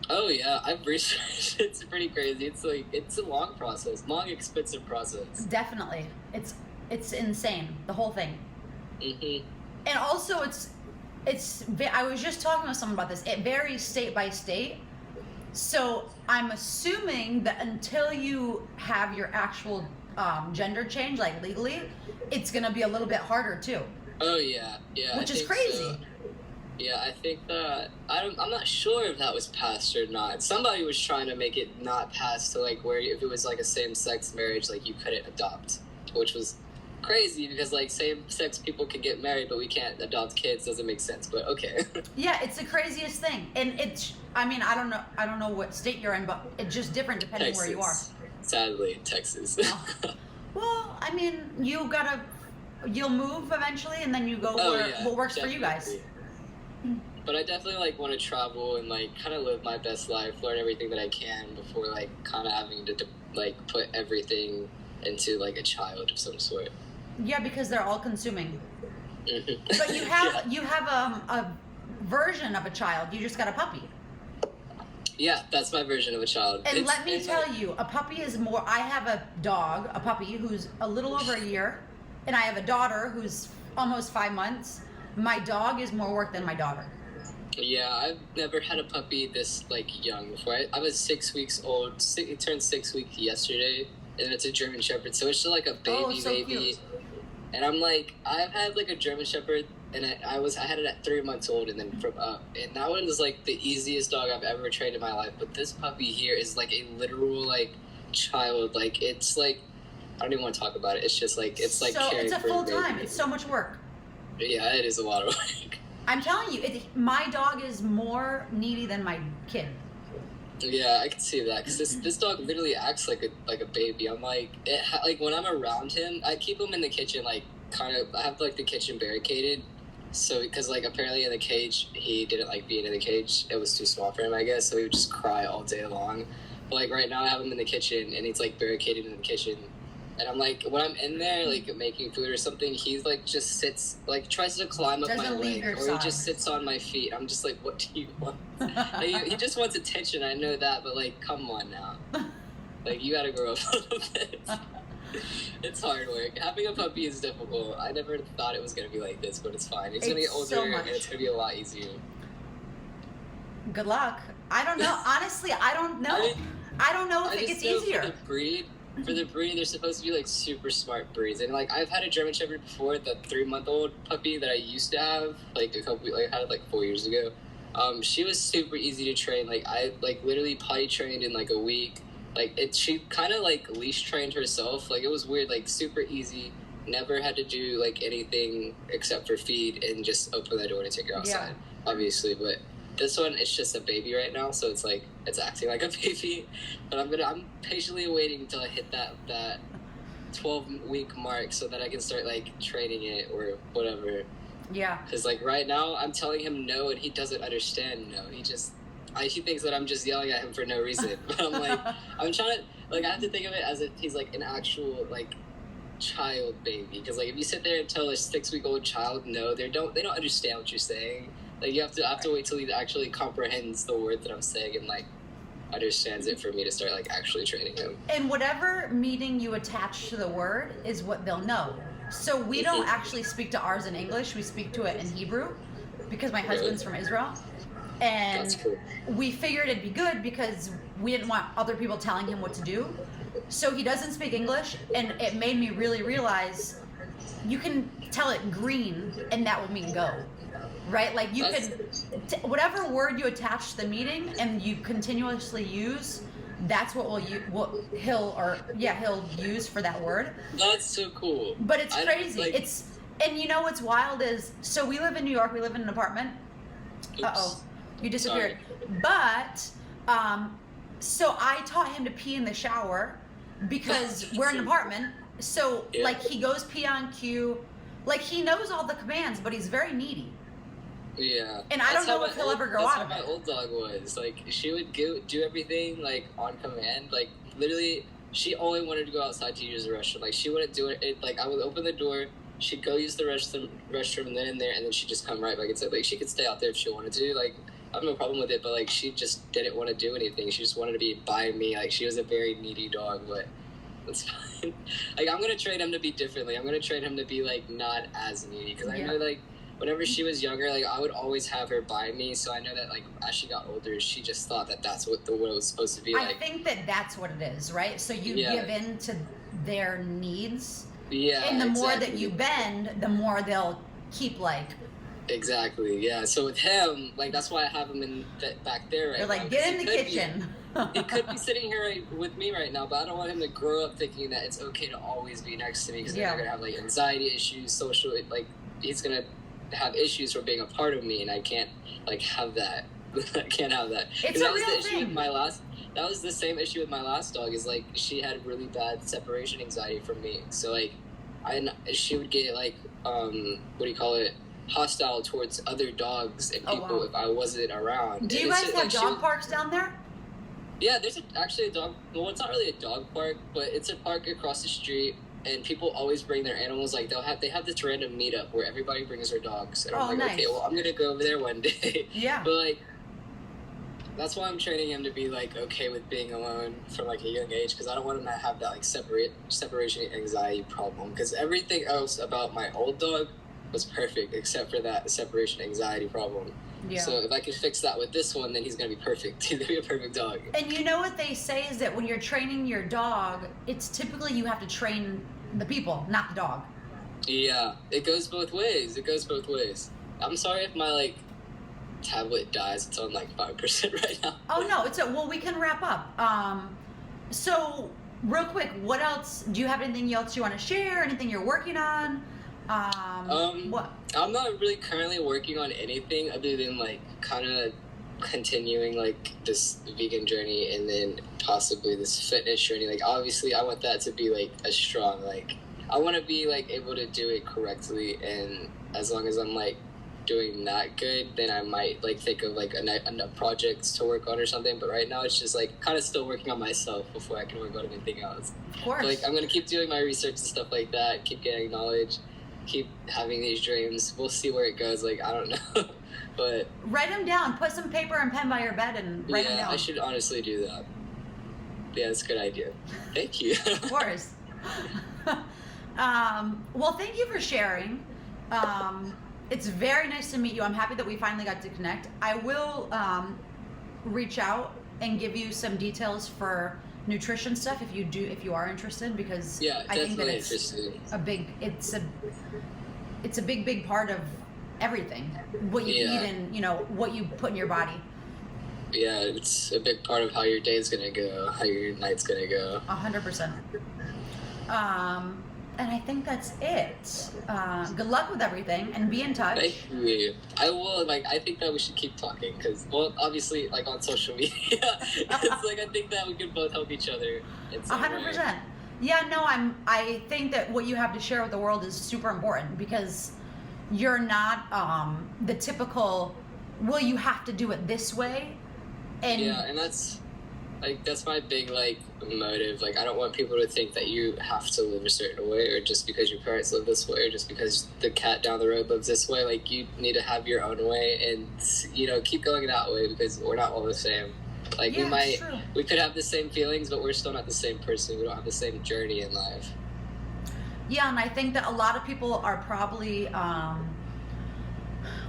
Oh yeah, I've researched. It's pretty crazy. It's like, it's a long process, long, expensive process. Definitely. It's insane, the whole thing. Mm-hmm. And also I was just talking with someone about this. It varies state by state. So I'm assuming that until you have your actual gender change, like legally, it's gonna be a little bit harder too. Oh yeah, yeah. Which I is think crazy. so. Yeah, I think that I'm not sure if that was passed or not. Somebody was trying to make it not pass to, like, where if it was like a same-sex marriage, like, you couldn't adopt, which was crazy, because, like, same-sex people can get married, but we can't adopt kids. Doesn't make sense, but okay. Yeah, it's the craziest thing, and I don't know what state you're in, but it's just different depending Texas. where you are. Sadly, Texas. Oh. Well, I mean, you'll move eventually, and then you go what works for you guys. But I definitely, like, want to travel and, like, kind of live my best life, learn everything that I can before, like, kind of having to like, put everything into, like, a child of some sort. Yeah, because they're all consuming. Mm-hmm. But you have a version of a child. You just got a puppy. Yeah, that's my version of a child. And let me tell you, a puppy is more. I have a puppy who's a little over a year, and I have a daughter who's almost 5 months. My dog is more work than my daughter. Yeah, I've never had a puppy this, like, young before. I was 6 weeks old. It turned 6 weeks yesterday, and it's a German Shepherd, so it's just like a baby, so baby. cute. And I'm like, I've had, like, a German Shepherd, and I had it at 3 months old, and then from up. And that one is, like, the easiest dog I've ever trained in my life. But this puppy here is, like, a literal, like, child. Like, it's like, I don't even want to talk about it. It's just like, it's like so caring it's a for full baby. time. It's so much work. Yeah, it is a lot of work. I'm telling you, my dog is more needy than my kid. Yeah, I can see that, because this dog literally acts like a baby. I'm like, like, when I'm around him, I keep him in the kitchen, like, kind of. I have, like, the kitchen barricaded, so, because, like, apparently in the cage he didn't like being in the cage. It was too small for him, I guess, so he would just cry all day long. But, like, right now I have him in the kitchen, and he's, like, barricaded in the kitchen. And I'm like, when I'm in there, like, making food or something, he's, like, just sits, like, tries to climb up my leg, or he just sits on my feet. I'm just like, what do you want? He just wants attention, I know that, but, like, come on now. Like, you gotta grow up a little bit. It's hard work. Having a puppy is difficult. I never thought it was gonna be like this, but it's fine. He's gonna get older, and it's gonna be a lot easier. Good luck. I don't know. Honestly, I don't know. I don't know if it gets easier. For the breed, they're supposed to be, like, super smart breeds. And, like, I've had a German Shepherd before, the 3-month-old puppy that I used to have, like, I had it, like, 4 years ago. She was super easy to train. Like, I, like, literally potty trained in, like, a week. Like, she kind of, like, leash trained herself. Like, it was weird, like, super easy. Never had to do, like, anything except for feed and just open the door to take her outside, obviously. But this one, it's just a baby right now, so it's like, it's acting like a baby. But I'm patiently waiting until I hit that 12-week mark so that I can start, like, training it or whatever. Yeah. Because, like, right now, I'm telling him no, and he doesn't understand no. He thinks that I'm just yelling at him for no reason. But I'm like, I'm trying to, like, I have to think of it as if he's, like, an actual, like, child baby. Because, like, if you sit there and tell a 6-week-old child no, they don't understand what you're saying. Like, you have to wait till he actually comprehends the word that I'm saying and, like, understands it for me to start like actually training him. And whatever meaning you attach to the word is what they'll know. So we don't actually speak to ours in English. We speak to it in Hebrew because my husband's from Israel. And That's cool. we figured it'd be good because we didn't want other people telling him what to do. So he doesn't speak English, and it made me really realize you can tell it green and that will mean go. Right? Like you whatever word you attach to the meaning and you continuously use, that's what he'll use for that word. That's so cool. But it's crazy. And you know what's wild is, so we live in New York, we live in an apartment. Uh-oh, you disappeared. Sorry. But, so I taught him to pee in the shower because we're in an apartment. So like he goes pee on cue, like he knows all the commands, but he's very needy. Yeah. And I don't know if he'll ever grow out of it. That's how my old dog was. Like, she would do everything, like, on command. Like, literally, she only wanted to go outside to use the restroom. Like, she wouldn't do it. Like, I would open the door, she'd go use the restroom and then in there, and then she'd just come right back inside. Like, she could stay out there if she wanted to. Like, I have no problem with it, but, like, she just didn't want to do anything. She just wanted to be by me. Like, she was a very needy dog, but that's fine. Like, I'm going to train him to be differently. I'm going to train him to be, like, not as needy. Because I know, like, whenever she was younger, like, I would always have her by me, so I know that, like, as she got older, she just thought that that's what the world was supposed to be like. I think that that's what it is, right? So you give in to their needs, and the more that you bend, the more they'll keep, like... Exactly, yeah. So with him, like, that's why I have him back there right now. They're like, get in the kitchen. He could be sitting here with me right now, but I don't want him to grow up thinking that it's okay to always be next to me, because then they're going to have, like, anxiety issues, social, like, he's going to have issues for being a part of me, and I can't like have that. I can't have that. It's a real thing. That was the same issue with my last dog. Is like she had really bad separation anxiety from me. So like, she would get like hostile towards other dogs and people if I wasn't around. Do you guys have dog parks down there? Yeah, there's actually a dog. Well, it's not really a dog park, but it's a park across the street. And people always bring their animals. Like they have this random meetup where everybody brings their dogs. And I'm like, nice. Okay, well, I'm gonna go over there one day. Yeah. But like, that's why I'm training him to be like okay with being alone from like a young age, because I don't want him to have that like separation anxiety problem. Because everything else about my old dog was perfect except for that separation anxiety problem. Yeah. So if I can fix that with this one, then he's going to be perfect. He's going to be a perfect dog. And you know what they say is that when you're training your dog, it's typically you have to train the people, not the dog. Yeah, it goes both ways. I'm sorry if my, like, tablet dies. It's on, like, 5% right now. Oh, no. Well, we can wrap up. So, real quick, what else? Do you have anything else you want to share? Anything you're working on? What? I'm not really currently working on anything other than like kind of continuing like this vegan journey and then possibly this fitness journey. Like obviously I want that to be like a strong, like I want to be like able to do it correctly, and as long as I'm like doing that good, then I might like think of like enough projects to work on or something. But right now it's just like kind of still working on myself before I can work on anything else. Of course. But, like I'm gonna keep doing my research and stuff like that, keep getting knowledge, keep having these dreams. We'll see where it goes. Like I don't know. But write them down. Put some paper and pen by your bed and write them down. I should honestly do that. Yeah, that's a good idea. Thank you. Of course. Well, thank you for sharing. It's very nice to meet you. I'm happy that we finally got to connect. I will reach out and give you some details for nutrition stuff if you are interested, because I think that it's a big part of everything, what you eat and what you put in your body. Yeah, it's a big part of how your day's gonna go, how your night's gonna go. 100%. And I think that's it. Good luck with everything, and be in touch. Thank you. I will. I think that we should keep talking because, well, obviously, on social media, it's I think that we can both help each other. 100%. Yeah, no, I think that what you have to share with the world is super important, because you're not the typical, well, you have to do it this way. And and that's my big motive. I don't want people to think that you have to live a certain way, or just because your parents live this way, or just because the cat down the road lives this way. You need to have your own way, and keep going that way, because we're not all the same. Like Yeah, it's true. we could have the same feelings, but we're still not the same person. We don't have the same journey in life. Yeah, and I think that a lot of people are probably,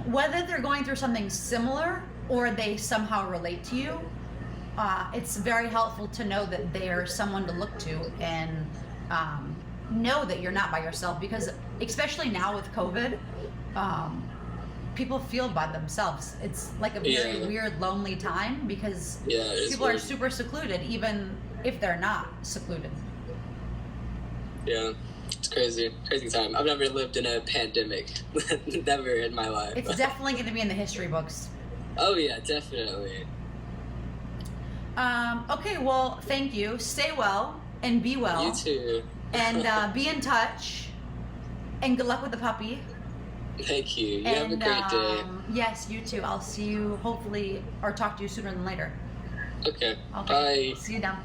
whether they're going through something similar or they somehow relate to you, it's very helpful to know that they're someone to look to and know that you're not by yourself, because especially now with COVID, people feel by themselves. It's like a very weird, lonely time because people are super secluded, even if they're not secluded. Yeah, it's crazy time. I've never lived in a pandemic. Never in my life. It's definitely going to be in the history books. Oh yeah, definitely. Okay, well, thank you. Stay well and be well. You too. And be in touch. And good luck with the puppy. Thank you. You have a great day. Yes, you too. I'll see you hopefully, or talk to you sooner than later. Okay. Okay. Bye. See you down.